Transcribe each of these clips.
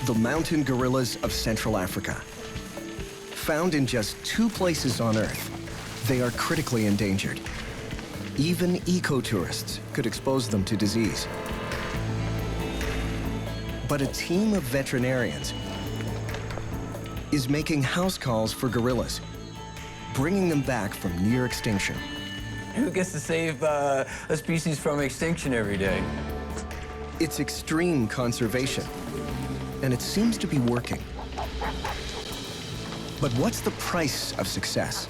the mountain gorillas of Central Africa. Found in just 2 places on Earth, they are critically endangered. Even eco-tourists could expose them to disease. But a team of veterinarians is making house calls for gorillas, bringing them back from near extinction. Who gets to save a species from extinction every day? It's extreme conservation, and it seems to be working. But what's the price of success?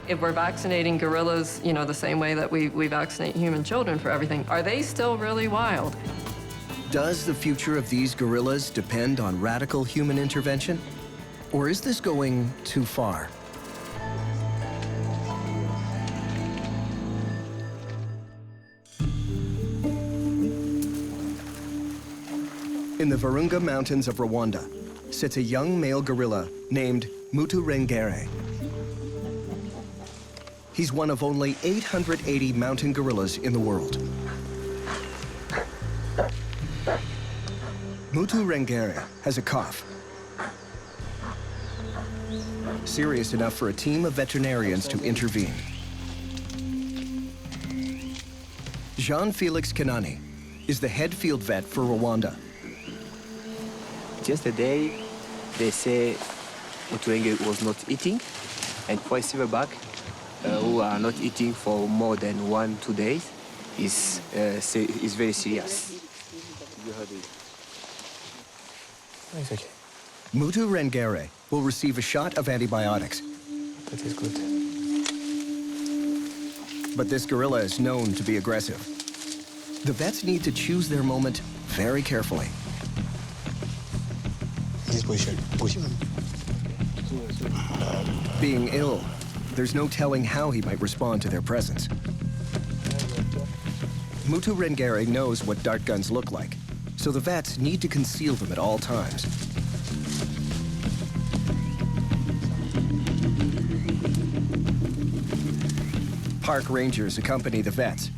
If we're vaccinating gorillas, you know, the same way that we vaccinate human children for everything, are they still really wild? Does the future of these gorillas depend on radical human intervention? Or is this going too far? In the Virunga Mountains of Rwanda sits a young male gorilla named Mutu Ranger. He's one of only 880 mountain gorillas in the world. Mutu Ranger has a cough, serious enough for a team of veterinarians to intervene. Jean-Felix Kanani is the head field vet for Rwanda. Yesterday, they say Mutu Ranger was not eating, and for Silverback, who are not eating for more than 1-2 days, is very serious. You heard it. It's okay. Mutu Ranger will receive a shot of antibiotics. That is good. But this gorilla is known to be aggressive. The vets need to choose their moment very carefully. This position. Push. Being ill, there's no telling how he might respond to their presence. Mutu Ranger knows what dart guns look like, so the vets need to conceal them at all times. Park rangers accompany the vets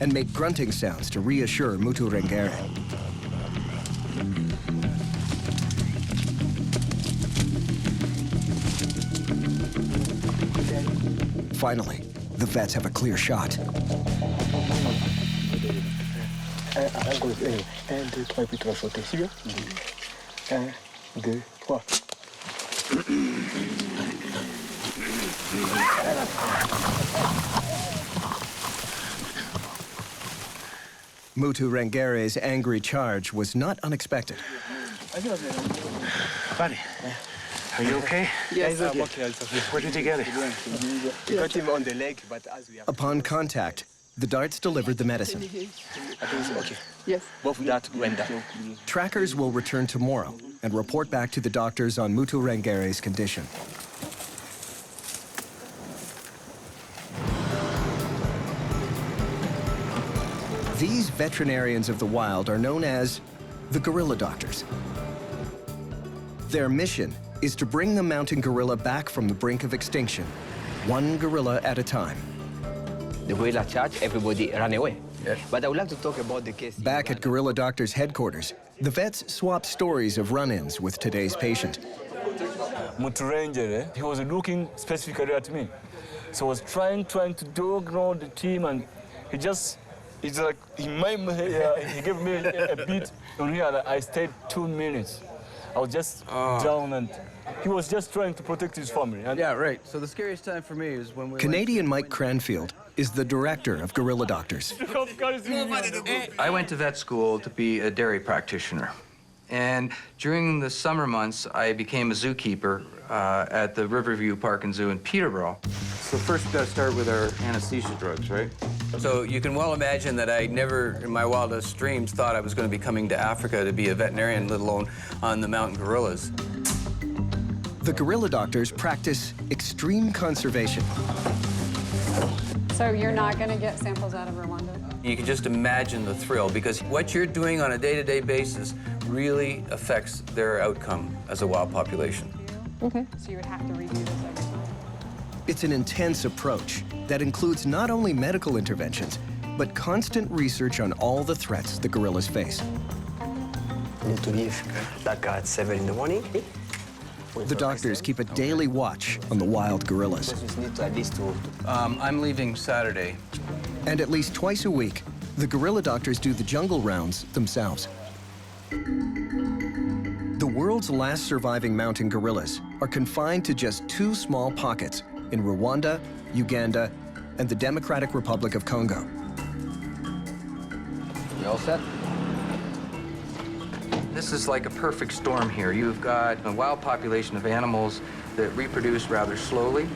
and make grunting sounds to reassure Mutu Ranger. Finally, the vets have a clear shot. Mutu Ranger's angry charge was not unexpected. Buddy, are you okay? Yes, okay. Where did you get it? We got him on the leg, but as we have... Upon contact, the darts delivered the medicine. I think it's okay. Yes. Both that went down. Trackers will return tomorrow and report back to the doctors on Mutu Ranger's condition. These veterinarians of the wild are known as the gorilla doctors. Their mission is to bring the mountain gorilla back from the brink of extinction, one gorilla at a time. The gorilla charged, everybody ran away. Yes. But I would like to talk about the case. Back at Gorilla Doctors headquarters, the vets swap stories of run-ins with today's patient. Mutu Ranger, he was looking specifically at me. So I was trying to dog around the team, and it's like, he gave me a beat on here, and I stayed 2 minutes. I was just down, and he was just trying to protect his family. And Yeah, right. So the scariest time for me is when we Canadian Mike Cranfield is the director of Gorilla Doctors. I went to vet school to be a dairy practitioner. And during the summer months, I became a zookeeper at the Riverview Park and Zoo in Peterborough. So first, we've got to start with our anesthesia drugs, right? So you can well imagine that I never, in my wildest dreams, thought I was going to be coming to Africa to be a veterinarian, let alone on the mountain gorillas. The Gorilla Doctors practice extreme conservation. So you're not going to get samples out of Rwanda? You can just imagine the thrill, because what you're doing on a day-to-day basis really affects their outcome as a wild population. Okay. So you would have to redo this every time? It's an intense approach that includes not only medical interventions, but constant research on all the threats the gorillas face. need to leave like at 7 in the morning. The doctors keep a daily watch on the wild gorillas. We need to at least to I'm leaving Saturday. And at least twice a week, the gorilla doctors do the jungle rounds themselves. The world's last surviving mountain gorillas are confined to just 2 small pockets in Rwanda, Uganda, and the Democratic Republic of Congo. You all set? This is like a perfect storm here. You've got a wild population of animals that reproduce rather slowly,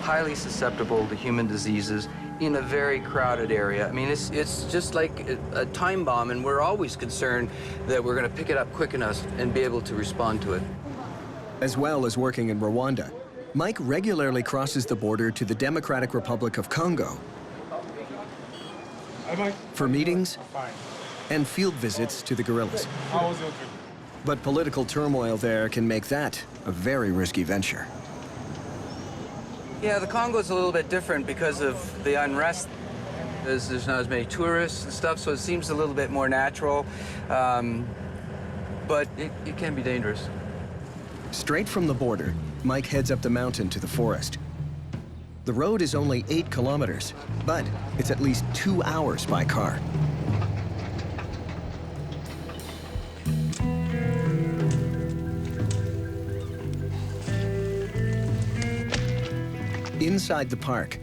highly susceptible to human diseases in a very crowded area. I mean, it's just like a time bomb, and we're always concerned that we're going to pick it up quick enough and be able to respond to it. As well as working in Rwanda, Mike regularly crosses the border to the Democratic Republic of Congo for meetings and field visits to the gorillas. But political turmoil there can make that a very risky venture. Yeah, the Congo's a little bit different because of the unrest. There's not as many tourists and stuff, so it seems a little bit more natural. But it can be dangerous. Straight from the border, Mike heads up the mountain to the forest. The road is only 8 kilometers, but it's at least 2 hours by car. Inside the park,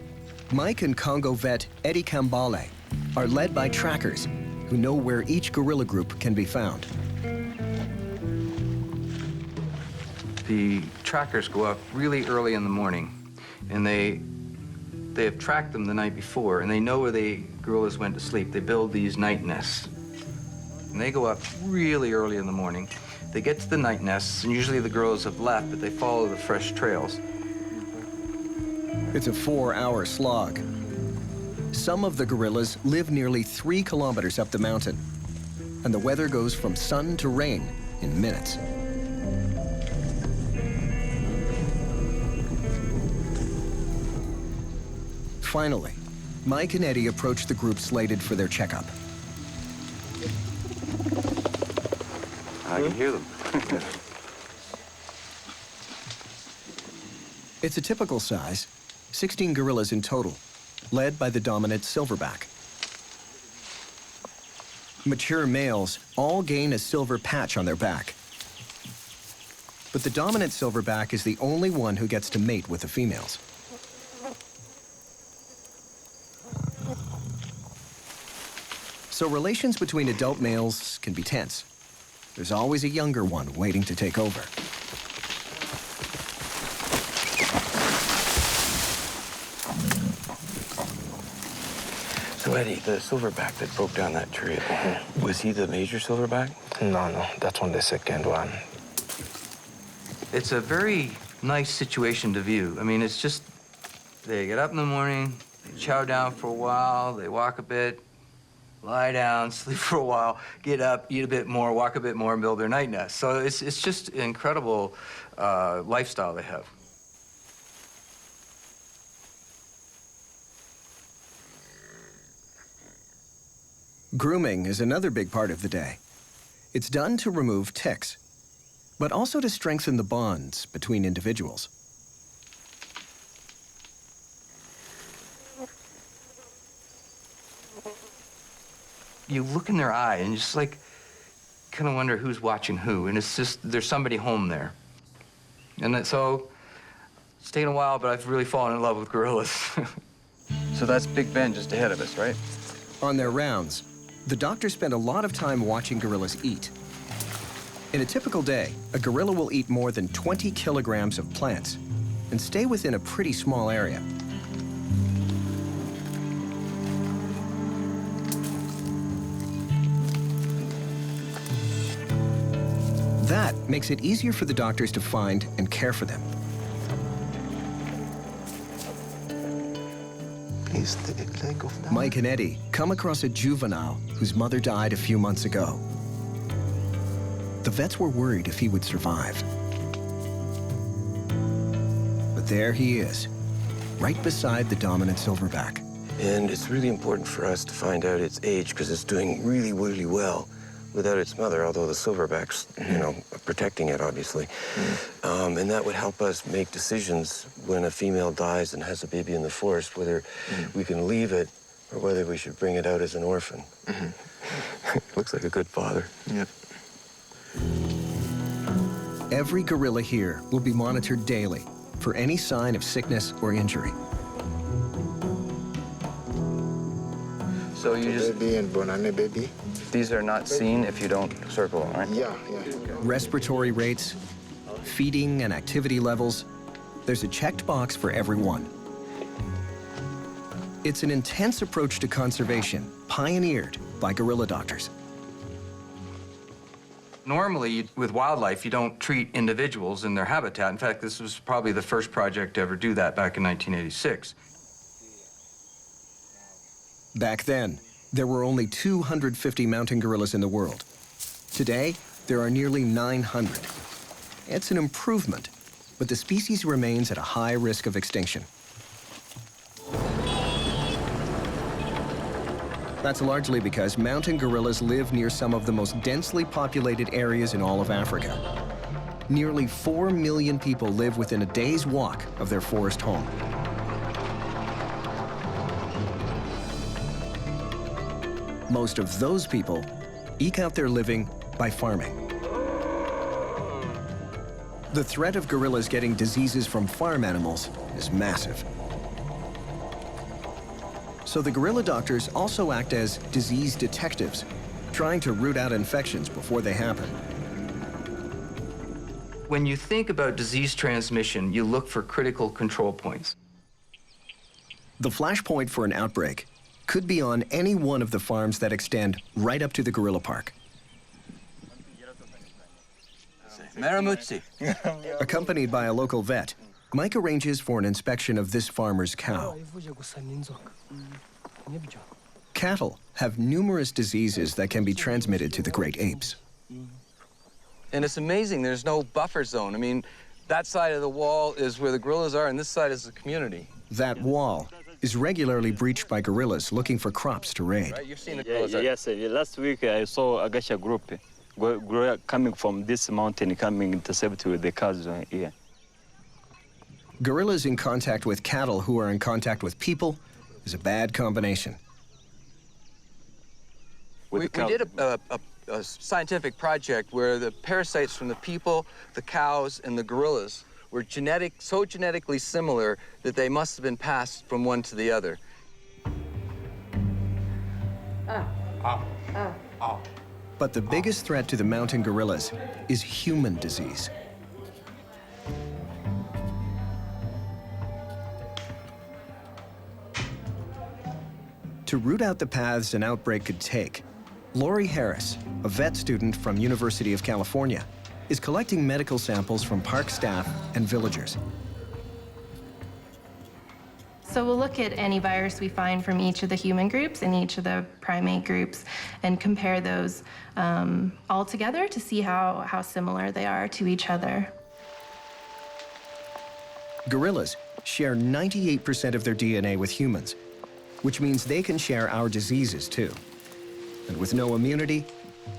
Mike and Congo vet Eddie Kambale are led by trackers who know where each gorilla group can be found. The trackers go up really early in the morning, and they have tracked them the night before, and they know where the gorillas went to sleep. They build these night nests. And they go up really early in the morning. They get to the night nests, and usually the gorillas have left, but they follow the fresh trails. It's a 4-hour slog. Some of the gorillas live nearly 3 kilometers up the mountain, and the weather goes from sun to rain in minutes. Finally, Mike and Eddie approach the group slated for their checkup. I can hear them. It's a typical size, 16 gorillas in total, led by the dominant Silverback. Mature males all gain a silver patch on their back. But the dominant Silverback is the only one who gets to mate with the females. So relations between adult males can be tense. There's always a younger one waiting to take over. So Eddie, the silverback that broke down that tree, was he the major silverback? No, that's on the second one. It's a very nice situation to view. I mean, it's just, they get up in the morning, they chow down for a while, they walk a bit, lie down, sleep for a while, get up, eat a bit more, walk a bit more, and build their night nest. So it's just an incredible lifestyle they have. Grooming is another big part of the day. It's done to remove ticks, but also to strengthen the bonds between individuals. You look in their eye and just like kind of wonder who's watching who, and it's just there's somebody home there. And so it's taken a while, but I've really fallen in love with gorillas. So that's Big Ben just ahead of us, right? On their rounds, the doctors spend a lot of time watching gorillas eat. In a typical day, a gorilla will eat more than 20 kilograms of plants and stay within a pretty small area. That makes it easier for the doctors to find and care for them. Mike and Eddie come across a juvenile whose mother died a few months ago. The vets were worried if he would survive. But there he is, right beside the dominant silverback. And it's really important for us to find out its age because it's doing really, really well. without its mother, although the silverback's, you know, protecting it, obviously. And that would help us make decisions when a female dies and has a baby in the forest, whether we can leave it or whether we should bring it out as an orphan. Looks like a good father. Yep. Every gorilla here will be monitored daily for any sign of sickness or injury. So you just... Baby and banana baby. These are not seen if you don't circle them, right? Yeah. Respiratory rates, feeding and activity levels, there's a checked box for everyone. It's an intense approach to conservation, pioneered by gorilla doctors. Normally, with wildlife, you don't treat individuals in their habitat. In fact, this was probably the first project to ever do that back in 1986. Back then, there were only 250 mountain gorillas in the world. Today, there are nearly 900. It's an improvement, but the species remains at a high risk of extinction. That's largely because mountain gorillas live near some of the most densely populated areas in all of Africa. Nearly 4 million people live within a day's walk of their forest home. Most of those people eke out their living by farming. The threat of gorillas getting diseases from farm animals is massive. So the gorilla doctors also act as disease detectives, trying to root out infections before they happen. When you think about disease transmission, you look for critical control points. The flashpoint for an outbreak could be on any one of the farms that extend right up to the gorilla park. Accompanied by a local vet, Mike arranges for an inspection of this farmer's cow. Cattle have numerous diseases that can be transmitted to the great apes. And it's amazing, there's no buffer zone. I mean, that side of the wall is where the gorillas are, and this side is the community. That wall is regularly breached by gorillas looking for crops to raid. Right? You've seen the gorillas. Yes, last week I saw Agasha group coming from this mountain, coming to intercept with the cows here. Gorillas in contact with cattle who are in contact with people is a bad combination. We did a scientific project where the parasites from the people, the cows, and the gorillas were so genetically similar that they must have been passed from one to the other. But the biggest threat to the mountain gorillas is human disease. To root out the paths an outbreak could take, Lori Harris, a vet student from University of California, is collecting medical samples from park staff and villagers. So we'll look at any virus we find from each of the human groups and each of the primate groups and compare those all together to see how similar they are to each other. Gorillas share 98% of their DNA with humans, which means they can share our diseases too. And with no immunity,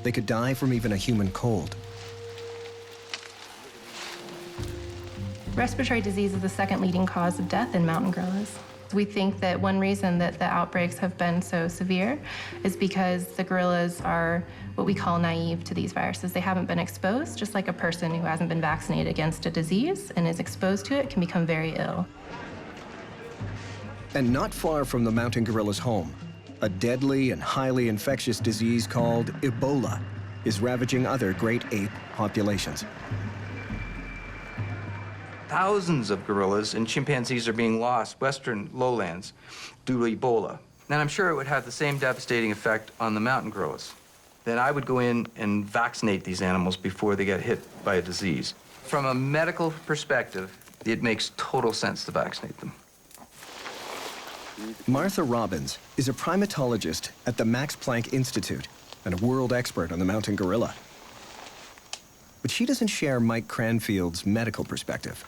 they could die from even a human cold. Respiratory disease is the second leading cause of death in mountain gorillas. We think that one reason that the outbreaks have been so severe is because the gorillas are what we call naive to these viruses. They haven't been exposed, just like a person who hasn't been vaccinated against a disease and is exposed to it can become very ill. And not far from the mountain gorilla's home, a deadly and highly infectious disease called Ebola is ravaging other great ape populations. Thousands of gorillas and chimpanzees are being lost western lowlands due to Ebola. And I'm sure it would have the same devastating effect on the mountain gorillas. Then I would go in and vaccinate these animals before they get hit by a disease. From a medical perspective, it makes total sense to vaccinate them. Martha Robbins is a primatologist at the Max Planck Institute and a world expert on the mountain gorilla. But she doesn't share Mike Cranfield's medical perspective.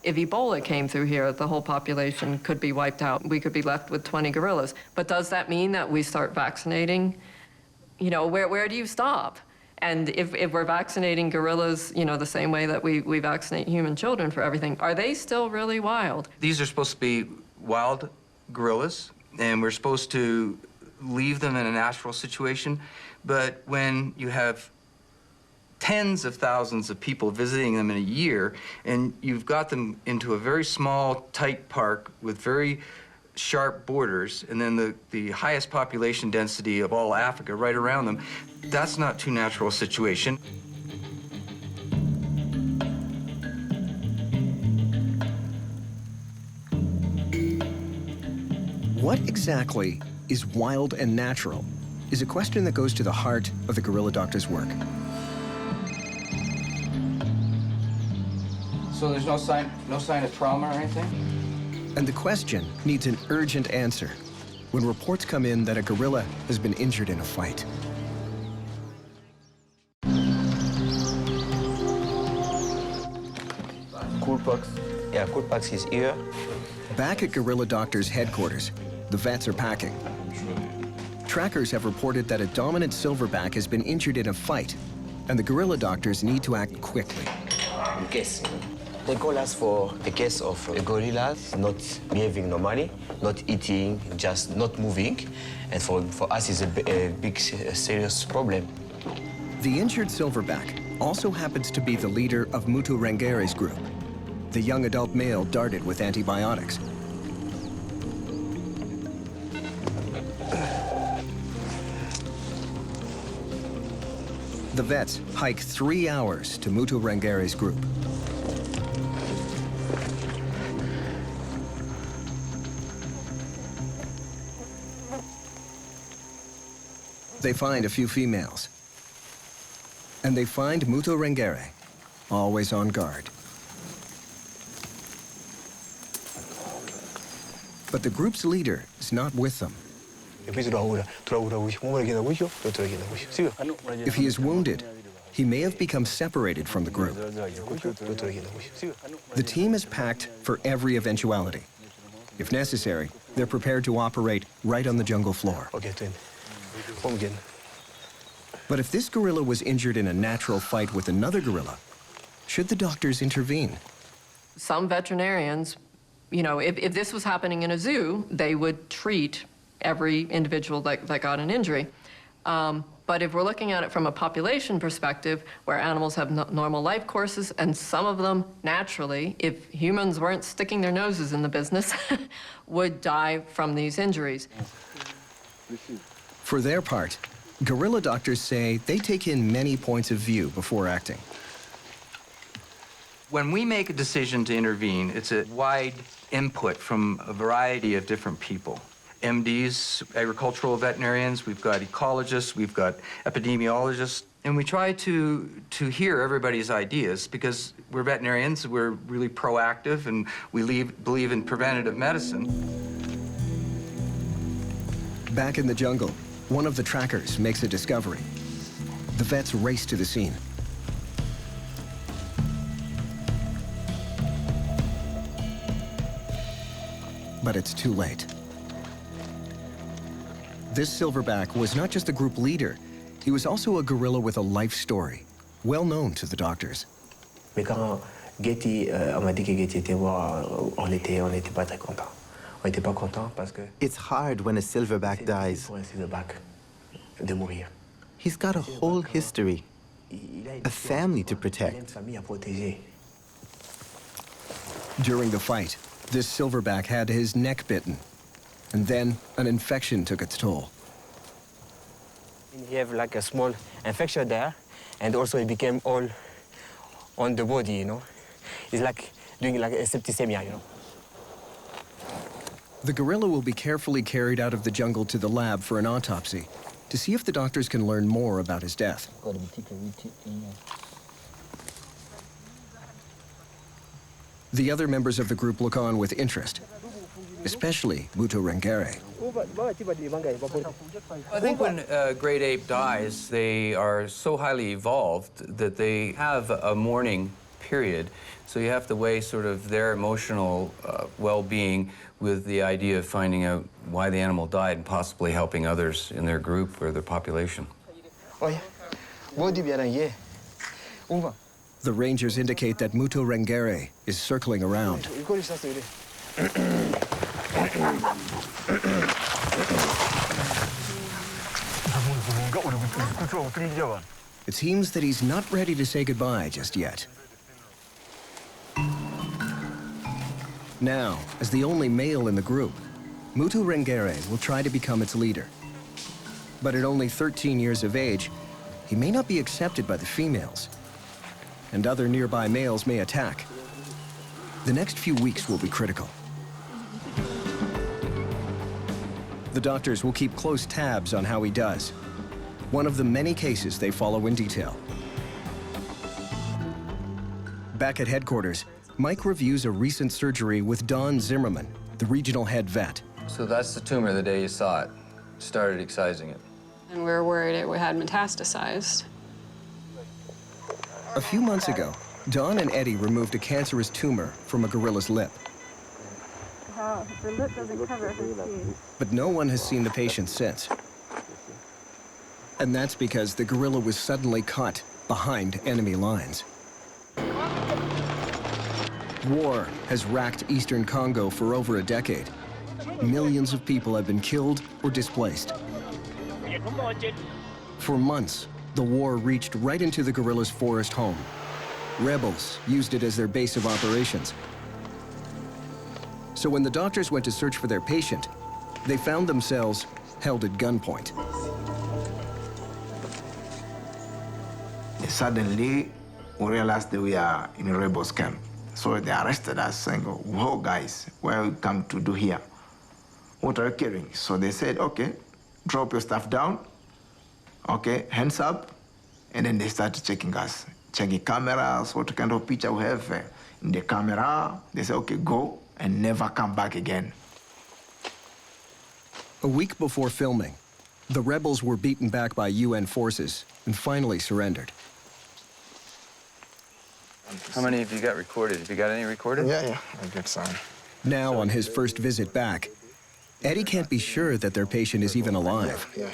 If Ebola came through here, the whole population could be wiped out. We could be left with 20 gorillas. But does that mean that we start vaccinating you know, where do you stop? And if we're vaccinating gorillas, you know, the same way that we vaccinate human children for everything, are they still really wild? These are supposed to be wild gorillas, and we're supposed to leave them in a natural situation. But when you have tens of thousands of people visiting them in a year, and you've got them into a very small, tight park with very sharp borders, and then the highest population density of all Africa right around them, that's not too natural a situation. What exactly is wild and natural is a question that goes to the heart of the gorilla doctor's work. So there's no sign of trauma or anything? And the question needs an urgent answer when reports come in that a gorilla has been injured in a fight. Yeah, Coolpax is here. Back at Gorilla Doctor's headquarters, the vets are packing. Trackers have reported that a dominant silverback has been injured in a fight, and the gorilla doctors need to act quickly. In case. They call us for a case of gorillas not behaving normally, not eating, just not moving. And for us, it's a big, serious problem. The injured silverback also happens to be the leader of Mutu Ranger's group. The young adult male darted with antibiotics. The vets hike 3 hours to Mutu Ranger's group. They find a few females. And they find Mutu Ranger, always on guard. But the group's leader is not with them. If he is wounded, he may have become separated from the group. The team is packed for every eventuality. If necessary, they're prepared to operate right on the jungle floor. But if this gorilla was injured in a natural fight with another gorilla, should the doctors intervene? Some veterinarians, you know, if this was happening in a zoo, they would treat every individual that got an injury. But if we're looking at it from a population perspective, where animals have normal life courses, and some of them naturally, if humans weren't sticking their noses in the business, would die from these injuries. For their part, gorilla doctors say they take in many points of view before acting. When we make a decision to intervene, it's a wide input from a variety of different people. MDs, agricultural veterinarians, we've got ecologists, we've got epidemiologists, and we try to hear everybody's ideas because we're veterinarians, we're really proactive, and we believe in preventative medicine. Back in the jungle, one of the trackers makes a discovery. The vets race to the scene. But it's too late. This silverback was not just a group leader, he was also a gorilla with a life story, well known to the doctors. Mais quand Getty, on m'a dit que Getty était mort, on n'était pas très contents. On n'était pas contents parce que it's hard when a silverback dies. pour un silverback de mourir. He's got a whole history, a family to protect. Une famille à protéger. During the fight, this silverback had his neck bitten, and then an infection took its toll. He have like a small infection there, and also it became all on the body, you know. It's like doing like a septicemia, you know. The gorilla will be carefully carried out of the jungle to the lab for an autopsy to see if the doctors can learn more about his death. The other members of the group look on with interest, especially Mutu Ranger. I think when a great ape dies, they are so highly evolved that they have a mourning period. So you have to weigh sort of their emotional well-being with the idea of finding out why the animal died and possibly helping others in their group or their population. The rangers indicate that Mutu Ranger is circling around. It seems that he's not ready to say goodbye just yet. Now, as the only male in the group, Mutu Ranger will try to become its leader. But at only 13 years of age, he may not be accepted by the females, and other nearby males may attack. The next few weeks will be critical. The doctors will keep close tabs on how he does. One of the many cases they follow in detail. Back at headquarters, Mike reviews a recent surgery with Don Zimmerman, the regional head vet. So that's the tumor the day you saw it. Started excising it. And we were worried it had metastasized. A few months ago, Don and Eddie removed a cancerous tumor from a gorilla's lip. Oh, the lip doesn't cover his teeth. But no one has seen the patient since. And that's because the gorilla was suddenly caught behind enemy lines. War has racked eastern Congo for over a decade. Millions of people have been killed or displaced. For months, the war reached right into the gorilla's forest home. Rebels used it as their base of operations. So when the doctors went to search for their patient, they found themselves held at gunpoint. Suddenly, we realized that we are in a rebels camp. So they arrested us, saying, "Whoa, guys, what are you come to do here? What are you carrying?" So they said, "Okay, drop your stuff down. Okay, hands up." And then they started checking us, checking cameras, what kind of picture we have in the camera. They said, "Okay, go and never come back again." A week before filming, the rebels were beaten back by UN forces and finally surrendered. How many have you got recorded? Have you got any recorded? Yeah, I got some. Now, on his first visit back, Eddie can't be sure that their patient is even alive. Yeah.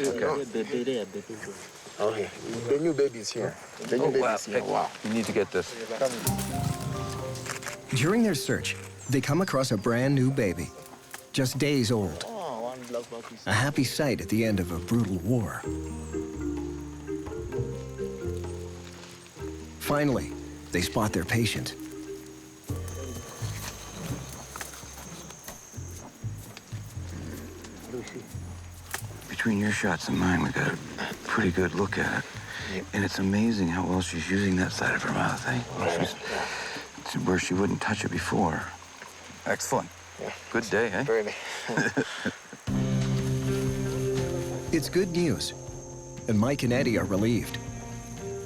Okay. The new baby is here. The new baby is here. Wow. You need to get this. During their search, they come across a brand new baby, just days old. A happy sight at the end of a brutal war. Finally, they spot their patient. Between your shots and mine, we got a pretty good look at it. And it's amazing how well she's using that side of her mouth, eh? She's where she wouldn't touch it before. Excellent. Good day, eh? Really. It's good news, and Mike and Eddie are relieved.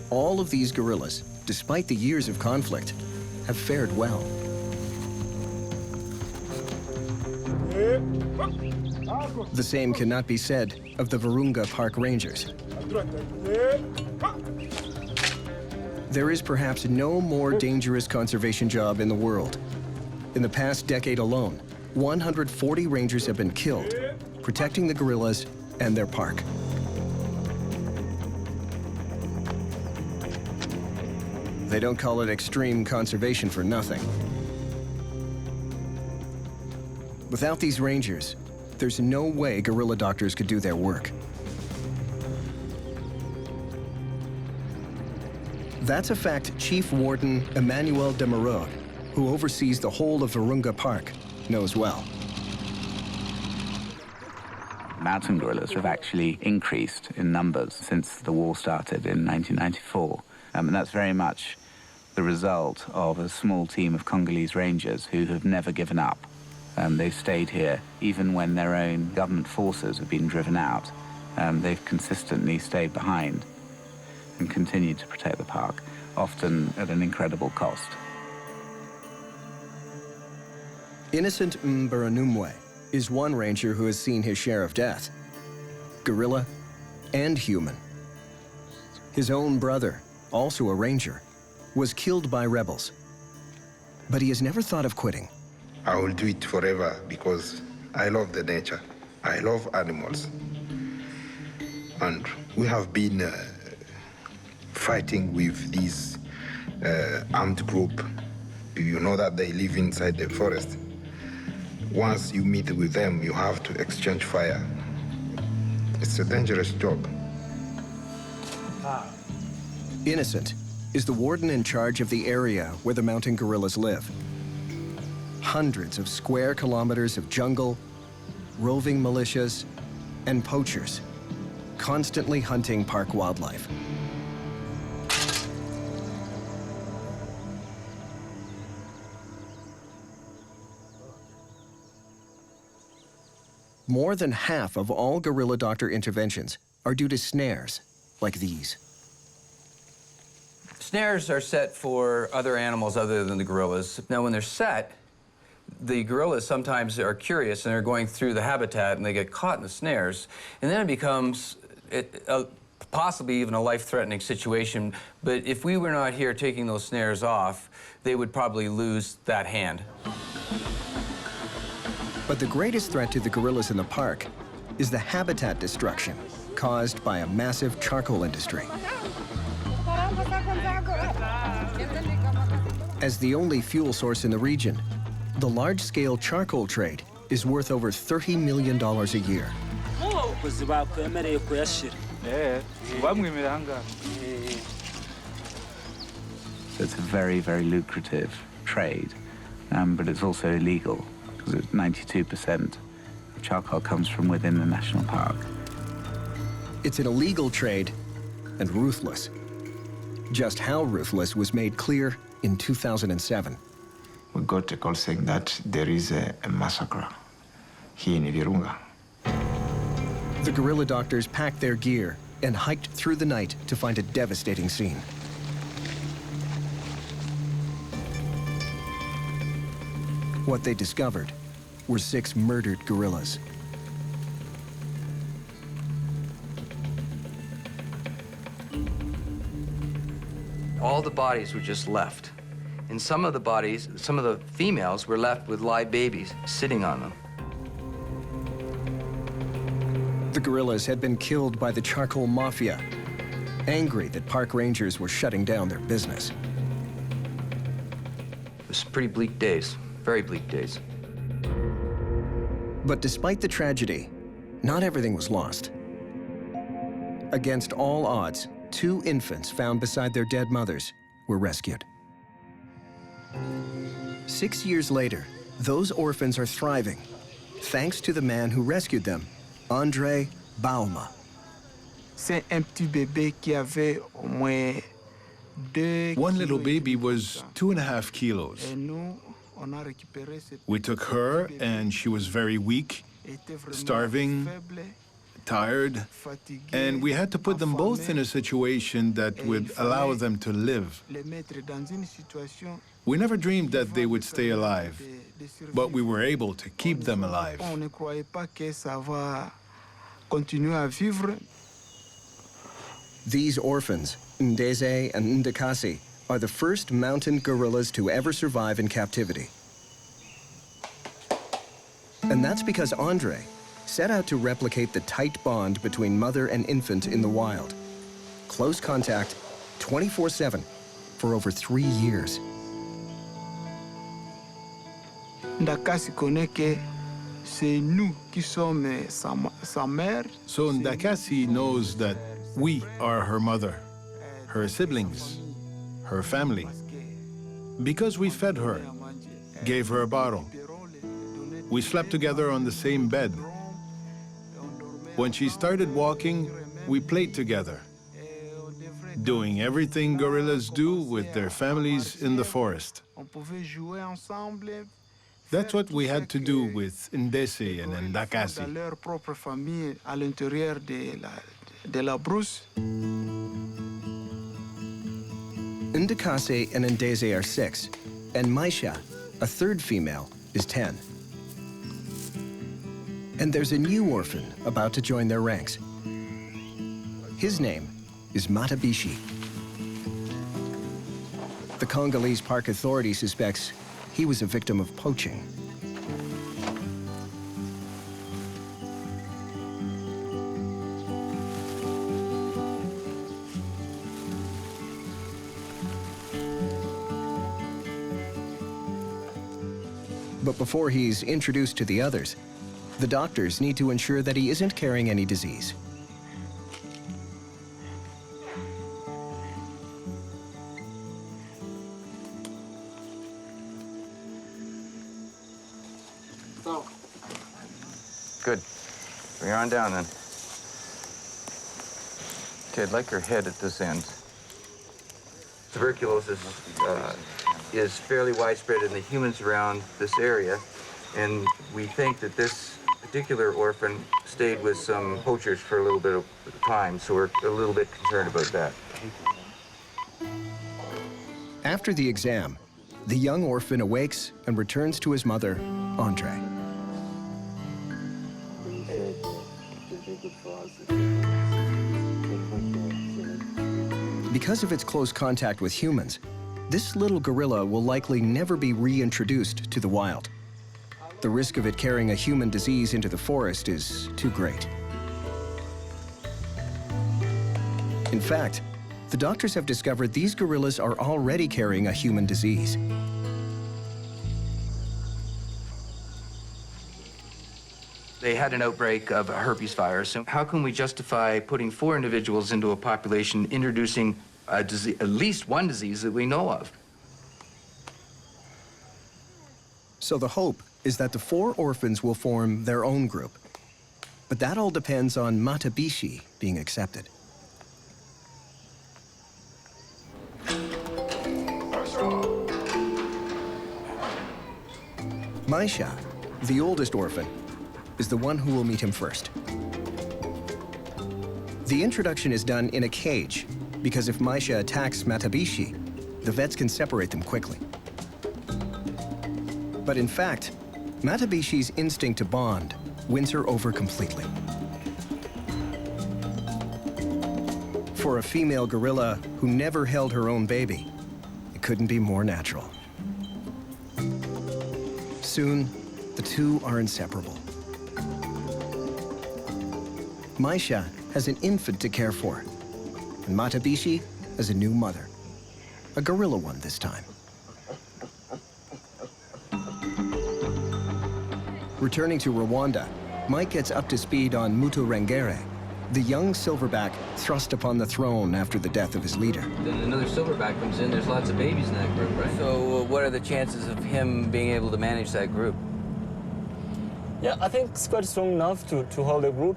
All of these gorillas, despite the years of conflict, have fared well. The same cannot be said of the Virunga Park Rangers. There is perhaps no more dangerous conservation job in the world. In the past decade alone, 140 rangers have been killed, protecting the gorillas and their park. They don't call it extreme conservation for nothing. Without these rangers, there's no way gorilla doctors could do their work. That's a fact Chief Warden Emmanuel Demerode, who oversees the whole of Virunga Park, knows well. Mountain gorillas have actually increased in numbers since the war started in 1994. And that's very much the result of a small team of Congolese rangers who have never given up. They've stayed here even when their own government forces have been driven out. They've consistently stayed behind and continued to protect the park, often at an incredible cost. Innocent Mbaranumwe is one ranger who has seen his share of death, gorilla and human. His own brother, also a ranger, was killed by rebels. But he has never thought of quitting. I will do it forever because I love the nature. I love animals. And we have been fighting with this armed group. You know that they live inside the forest. Once you meet with them, you have to exchange fire. It's a dangerous job. Innocent is the warden in charge of the area where the mountain gorillas live. Hundreds of square kilometers of jungle, roving militias, and poachers, constantly hunting park wildlife. More than half of all gorilla doctor interventions are due to snares like these. Snares are set for other animals other than the gorillas. Now, when they're set, the gorillas sometimes are curious and they're going through the habitat and they get caught in the snares, and then it becomes possibly even a life-threatening situation. But if we were not here taking those snares off, they would probably lose that hand. But the greatest threat to the gorillas in the park is the habitat destruction caused by a massive charcoal industry. As the only fuel source in the region, the large-scale charcoal trade is worth over $30 million a year. So it's a very, very lucrative trade, but it's also illegal because 92% of charcoal comes from within the national park. It's an illegal trade and ruthless. Just how ruthless was made clear in 2007. We got a call saying that there is a massacre here in Virunga. The gorilla doctors packed their gear and hiked through the night to find a devastating scene. What they discovered were 6 murdered gorillas. All the bodies were just left. And some of the bodies, some of the females were left with live babies sitting on them. The gorillas had been killed by the charcoal mafia, angry that park rangers were shutting down their business. It was pretty bleak days, very bleak days. But despite the tragedy, not everything was lost. Against all odds, 2 infants found beside their dead mothers were rescued. 6 years later, those orphans are thriving, thanks to the man who rescued them, André Bauma. One little baby was 2.5 kilos. We took her, and she was very weak, starving, tired, and we had to put them both in a situation that would allow them to live. We never dreamed that they would stay alive, but we were able to keep them alive. These orphans, Ndeze and Ndakasi, are the first mountain gorillas to ever survive in captivity. And that's because André set out to replicate the tight bond between mother and infant in the wild. Close contact, 24/7, for over 3 years. So Ndakasi knows that we are her mother, her siblings, her family. Because we fed her, gave her a bottle. We slept together on the same bed. When she started walking, we played together, doing everything gorillas do with their families in the forest. That's what we had to do with Ndese and Ndakasi. Ndakasi and Ndeze are 6, and Maisha, a 3rd female, is 10. And there's a new orphan about to join their ranks. His name is Matabishi. The Congolese Park Authority suspects he was a victim of poaching. But before he's introduced to the others, the doctors need to ensure that he isn't carrying any disease. Good. Bring her on down then. Okay, I'd like her head at this end. Tuberculosis is fairly widespread in the humans around this area, and we think that this particular orphan stayed with some poachers for a little bit of time, so we're a little bit concerned about that. After the exam, the young orphan awakes and returns to his mother, Andre. Because of its close contact with humans, this little gorilla will likely never be reintroduced to the wild. The risk of it carrying a human disease into the forest is too great. In fact, the doctors have discovered these gorillas are already carrying a human disease. They had an outbreak of a herpes virus. So how can we justify putting 4 individuals into a population introducing a disease, at least one disease that we know of? So the hope is that the 4 orphans will form their own group. But that all depends on Matabishi being accepted. Maisha, the oldest orphan, is the one who will meet him first. The introduction is done in a cage, because if Maisha attacks Matabishi, the vets can separate them quickly. But in fact, Matabishi's instinct to bond wins her over completely. For a female gorilla who never held her own baby, it couldn't be more natural. Soon, the two are inseparable. Maisha has an infant to care for, and Matabishi has a new mother, a gorilla one this time. Returning to Rwanda, Mike gets up to speed on Mutu Ranger, the young silverback thrust upon the throne after the death of his leader. Then another silverback comes in, there's lots of babies in that group, right? So what are the chances of him being able to manage that group? Yeah, I think it's quite strong enough to hold a group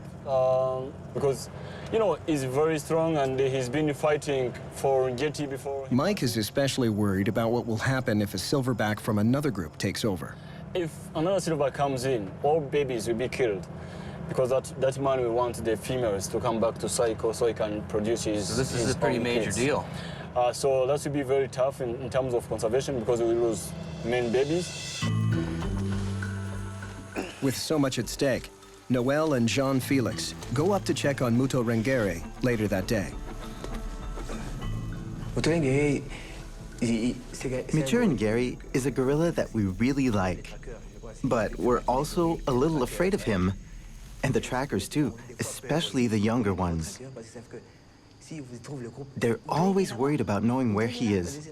because, you know, he's very strong and he's been fighting for Getty before. Mike is especially worried about what will happen if a silverback from another group takes over. If another silverback comes in, all babies will be killed because that man will want the females to come back to cycle so he can produce his. So this is a pretty major deal. So that will be very tough in terms of conservation because we lose main babies. With so much at stake, Noel and Jean-Felix go up to check on Mutu Ranger later that day. Mutu Ranger is a gorilla that we really like, but we're also a little afraid of him, and the trackers too, especially the younger ones. They're always worried about knowing where he is.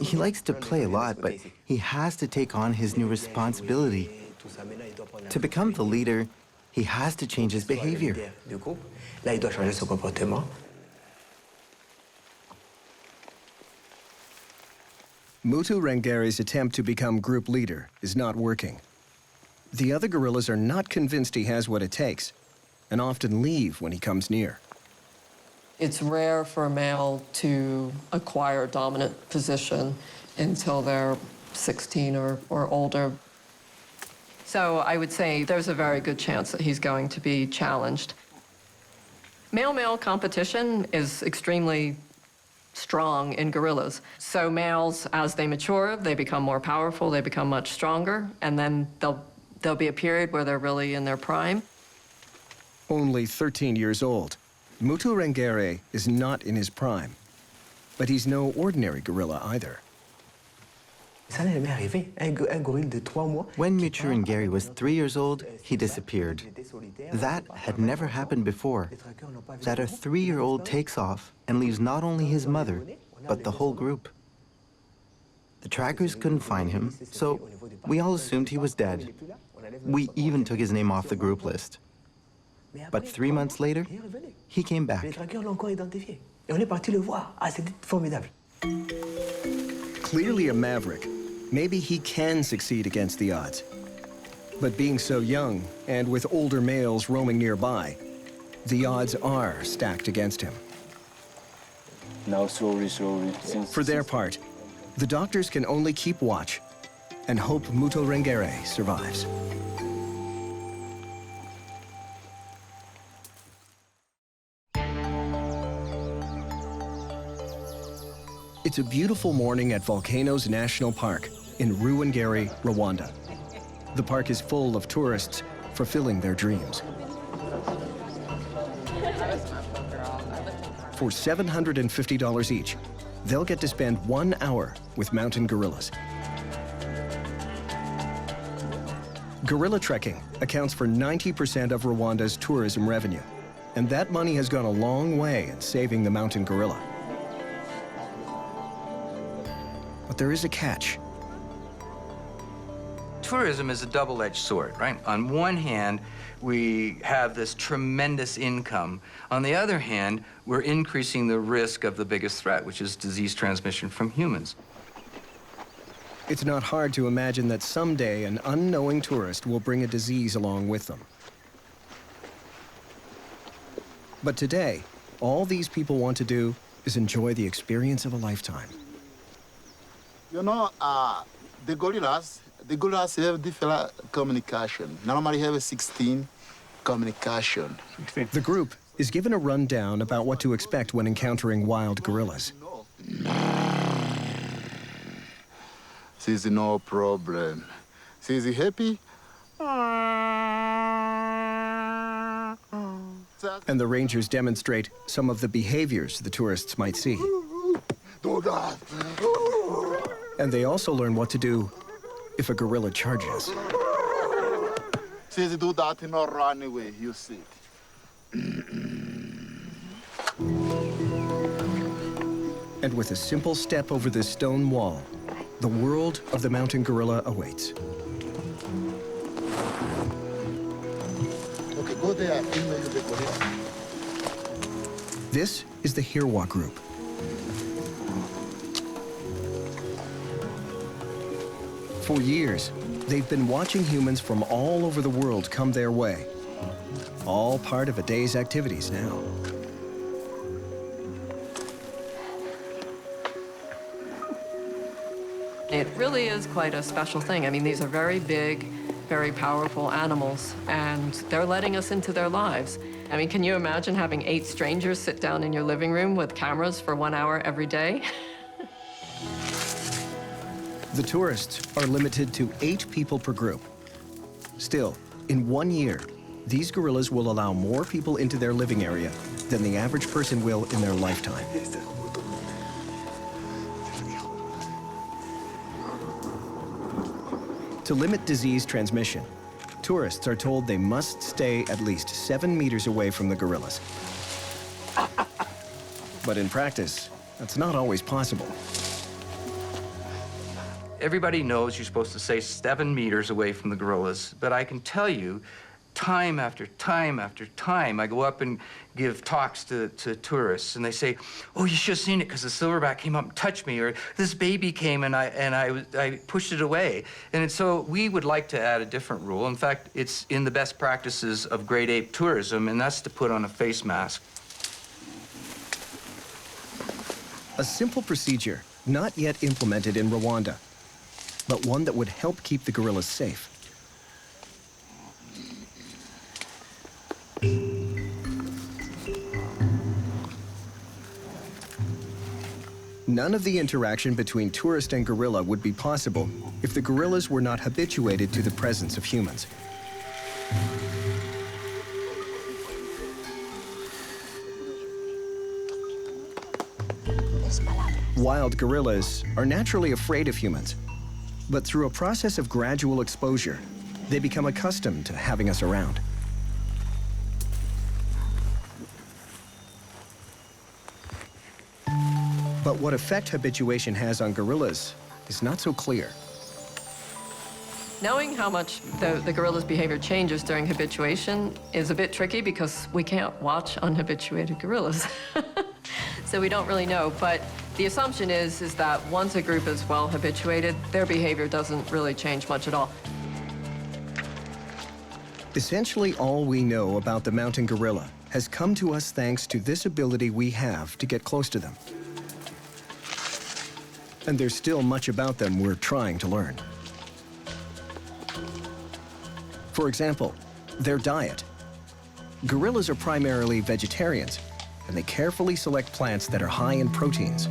He likes to play a lot, but he has to take on his new responsibility. To become the leader, he has to change his behavior. Mutu Ranger's attempt to become group leader is not working. The other gorillas are not convinced he has what it takes, and often leave when he comes near. It's rare for a male to acquire a dominant position until they're 16 or older. So I would say there's a very good chance that he's going to be challenged. Male-male competition is extremely strong in gorillas. So males, as they mature, they become more powerful, they become much stronger, and then there'll be a period where they're really in their prime. Only 13 years old, Mutu Ranger is not in his prime, but he's no ordinary gorilla either. When Mutu Ranger was 3 years old, he disappeared. That had never happened before. That a 3-year-old takes off and leaves not only his mother, but the whole group. The trackers couldn't find him, so we all assumed he was dead. We even took his name off the group list. But 3 months later, he came back. Clearly a maverick, maybe he can succeed against the odds. But being so young, and with older males roaming nearby, the odds are stacked against him. Now slowly. For their part, the doctors can only keep watch and hope Mutu Ranger survives. It's a beautiful morning at Volcanoes National Park in Rwanda, Rwanda. The park is full of tourists fulfilling their dreams. For $750 each, they'll get to spend 1 hour with mountain gorillas. Gorilla trekking accounts for 90% of Rwanda's tourism revenue, and that money has gone a long way in saving the mountain gorilla. But there is a catch. Tourism is a double-edged sword, right? On one hand, we have this tremendous income. On the other hand, we're increasing the risk of the biggest threat, which is disease transmission from humans. It's not hard to imagine that someday an unknowing tourist will bring a disease along with them. But today, all these people want to do is enjoy the experience of a lifetime. You know, the gorillas have different communication. Normally have 16 communication. The group is given a rundown about what to expect when encountering wild gorillas. She's no problem. She's happy. And the rangers demonstrate some of the behaviors the tourists might see. Do that. And they also learn what to do if a gorilla charges. She's do that and not run away, you see. And with a simple step over this stone wall, the world of the mountain gorilla awaits. Okay, go there. This is the Hirwa group. For years, they've been watching humans from all over the world come their way. All part of a day's activities now. It really is quite a special thing. I mean, these are very big, very powerful animals, and they're letting us into their lives. I mean, can you imagine having 8 strangers sit down in your living room with cameras for 1 hour every day? The tourists are limited to 8 people per group. Still, in 1 year, these gorillas will allow more people into their living area than the average person will in their lifetime. To limit disease transmission, tourists are told they must stay at least 7 meters away from the gorillas. But in practice, that's not always possible. Everybody knows you're supposed to stay 7 meters away from the gorillas, but I can tell you, time after time after time, I go up and give talks to tourists, and they say, "Oh, you should have seen it because the silverback came up and touched me," or "This baby came and I pushed it away." And so we would like to add a different rule. In fact, it's in the best practices of great ape tourism, and that's to put on a face mask. A simple procedure, not yet implemented in Rwanda, but one that would help keep the gorillas safe. None of the interaction between tourist and gorilla would be possible if the gorillas were not habituated to the presence of humans. Wild gorillas are naturally afraid of humans, but through a process of gradual exposure, they become accustomed to having us around. But what effect habituation has on gorillas is not so clear. Knowing how much the gorilla's behavior changes during habituation is a bit tricky because we can't watch unhabituated gorillas. So we don't really know, but the assumption is that once a group is well habituated, their behavior doesn't really change much at all. Essentially all we know about the mountain gorilla has come to us thanks to this ability we have to get close to them. And there's still much about them we're trying to learn. For example, their diet. Gorillas are primarily vegetarians, and they carefully select plants that are high in proteins.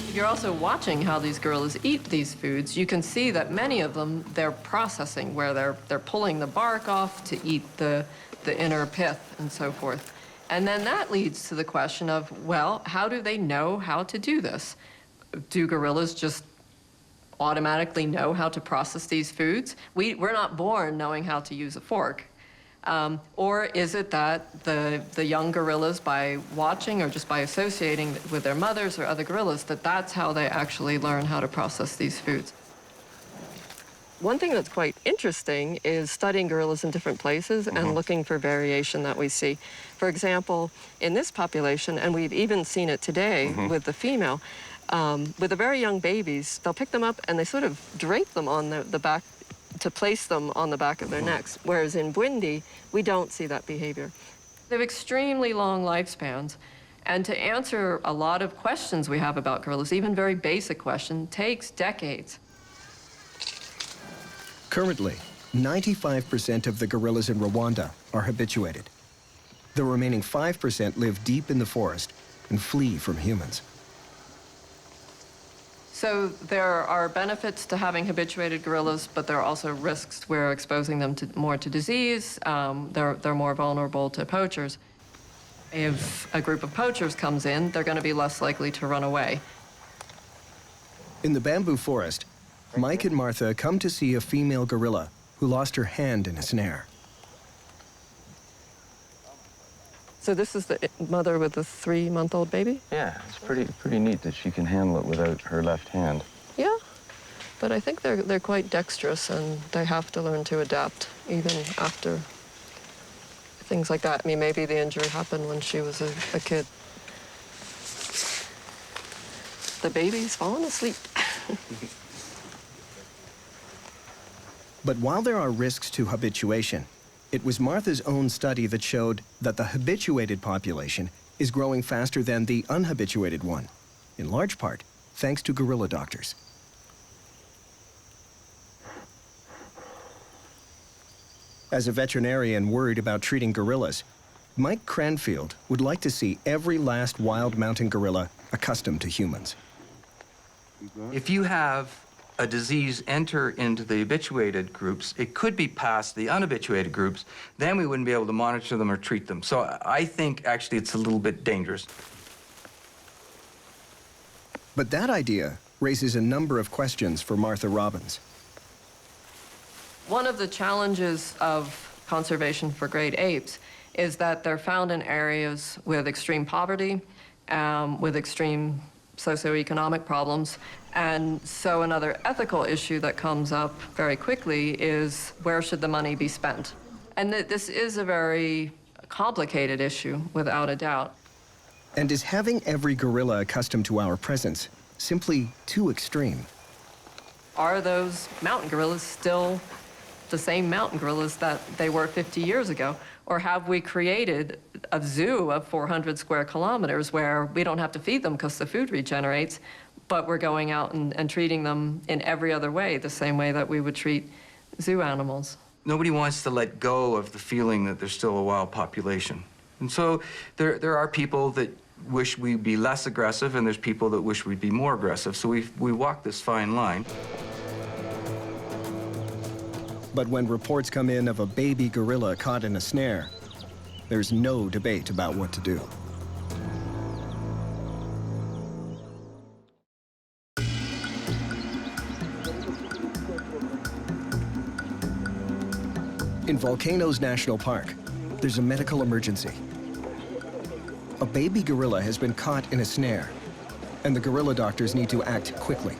If you're also watching how these gorillas eat these foods, you can see that many of them, they're processing, where they're pulling the bark off to eat the inner pith and so forth. And then that leads to the question of, well, how do they know how to do this? Do gorillas just automatically know how to process these foods? We're not born knowing how to use a fork. Or is it that the young gorillas, by watching or just by associating with their mothers or other gorillas, that's how they actually learn how to process these foods? One thing that's quite interesting is studying gorillas in different places and looking for variation that we see. For example, in this population, and we've even seen it today with the female, with the very young babies, they'll pick them up and they sort of drape them on the back to place them on the back of their necks, whereas in Bwindi, we don't see that behavior. They have extremely long lifespans, and to answer a lot of questions we have about gorillas, even very basic questions, takes decades. Currently, 95% of the gorillas in Rwanda are habituated. The remaining 5% live deep in the forest and flee from humans. So there are benefits to having habituated gorillas, but there are also risks where exposing them more to disease. They're more vulnerable to poachers. If a group of poachers comes in, they're going to be less likely to run away. In the bamboo forest, Mike and Martha come to see a female gorilla who lost her hand in a snare. So this is the mother with the 3-month-old baby? Yeah, it's pretty neat that she can handle it without her left hand. Yeah, but I think they're quite dexterous, and they have to learn to adapt even after things like that. I mean, maybe the injury happened when she was a kid. The baby's fallen asleep. But while there are risks to habituation, it was Martha's own study that showed that the habituated population is growing faster than the unhabituated one, in large part thanks to gorilla doctors. As a veterinarian worried about treating gorillas, Mike Cranfield would like to see every last wild mountain gorilla accustomed to humans. If you have a disease enter into the habituated groups, it could be past the unhabituated groups, then we wouldn't be able to monitor them or treat them. So I think actually it's a little bit dangerous. But that idea raises a number of questions for Martha Robbins. One of the challenges of conservation for great apes is that they're found in areas with extreme poverty, with extreme socioeconomic problems. And so another ethical issue that comes up very quickly is, where should the money be spent? And this is a very complicated issue, without a doubt. And is having every gorilla accustomed to our presence simply too extreme? Are those mountain gorillas still the same mountain gorillas that they were 50 years ago? Or have we created a zoo of 400 square kilometers where we don't have to feed them because the food regenerates, but we're going out and treating them in every other way, the same way that we would treat zoo animals? Nobody wants to let go of the feeling that there's still a wild population. And so there are people that wish we'd be less aggressive, and there's people that wish we'd be more aggressive. So we walk this fine line. But when reports come in of a baby gorilla caught in a snare, there's no debate about what to do. In Volcanoes National Park, there's a medical emergency. A baby gorilla has been caught in a snare and the gorilla doctors need to act quickly.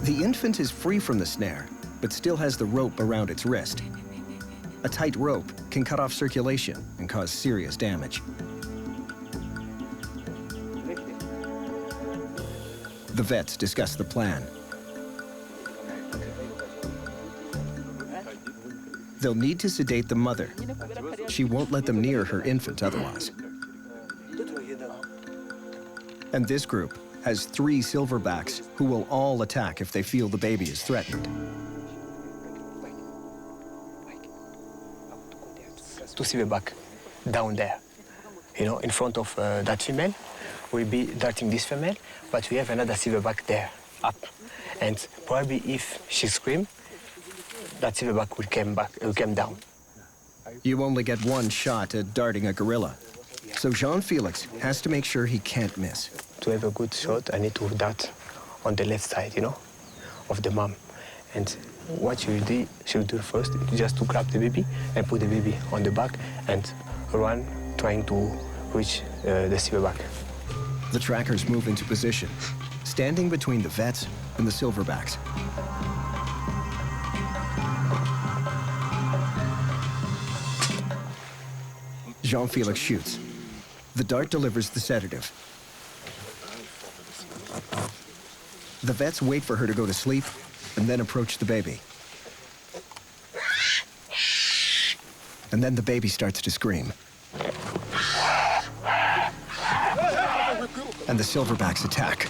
The infant is free from the snare, but still has the rope around its wrist. A tight rope can cut off circulation and cause serious damage. The vets discuss the plan. They'll need to sedate the mother. She won't let them near her infant otherwise. And this group has 3 silverbacks who will all attack if they feel the baby is threatened. 2 silverback down there, in front of that female. We'll be darting this female, but we have another silverback there, up. And probably if she screams, that silverback will come down. You only get 1 shot at darting a gorilla, so Jean-Felix has to make sure he can't miss. To have a good shot, I need to dart on the left side, of the mom. And what she'll do first is just to grab the baby and put the baby on the back and run, trying to reach the silverback. The trackers move into position, standing between the vets and the silverbacks. Jean-Felix shoots. The dart delivers the sedative. The vets wait for her to go to sleep and then approach the baby. And then the baby starts to scream. And the silverbacks attack.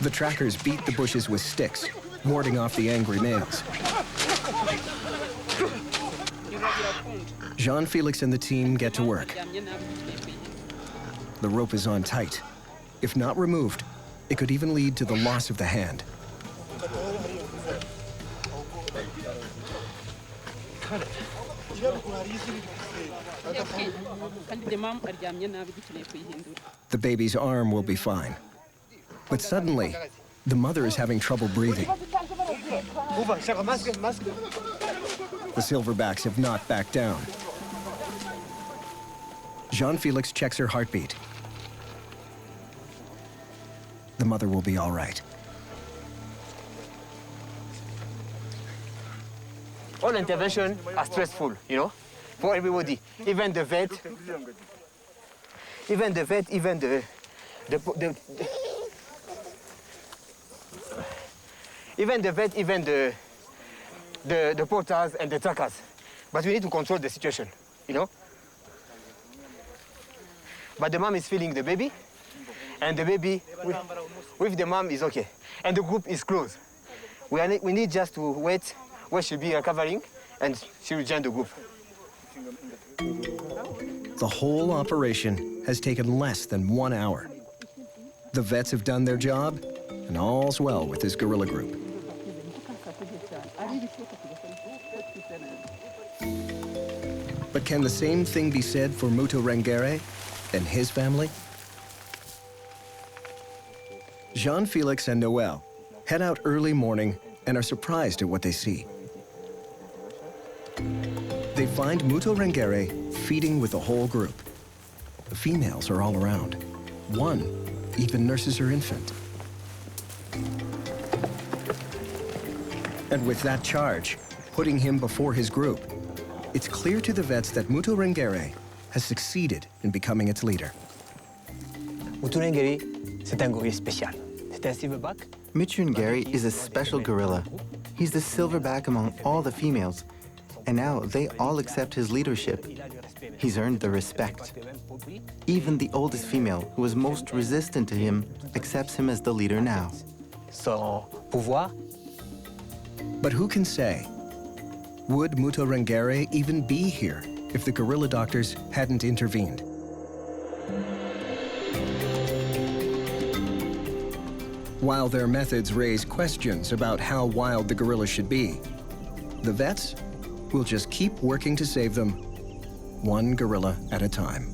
The trackers beat the bushes with sticks, warding off the angry males. Jean-Felix and the team get to work. The rope is on tight. If not removed, it could even lead to the loss of the hand. The baby's arm will be fine. But suddenly, the mother is having trouble breathing. The silverbacks have not backed down. Jean-Felix checks her heartbeat. The mother will be all right. All interventions are stressful, for everybody. Even the vet, even the porters and the trackers. But we need to control the situation, But the mom is feeling the baby, and the baby with the mom is okay. And the group is close. We need just to wait where she'll be recovering, and she will join the group. The whole operation has taken less than 1 hour. The vets have done their job, and all's well with this guerrilla group. But can the same thing be said for Mutu Ranger and his family? Jean-Felix and Noel head out early morning and are surprised at what they see. They find Mutu Ranger feeding with the whole group. The females are all around. One even nurses her infant. And with that charge, putting him before his group, it's clear to the vets that Mutu Ranger has succeeded in becoming its leader. Mutu Ranger, c'est un gorille spécial. C'est un silverback. Mutu Ranger is a special gorilla. He's the silverback among all the females, and now they all accept his leadership. He's earned their respect. Even the oldest female, who was most resistant to him, accepts him as the leader now. So, pouvoir. But who can say? Would Mutu Ranger even be here if the guerrilla doctors hadn't intervened? While their methods raise questions about how wild the gorillas should be, the vets will just keep working to save them, one gorilla at a time.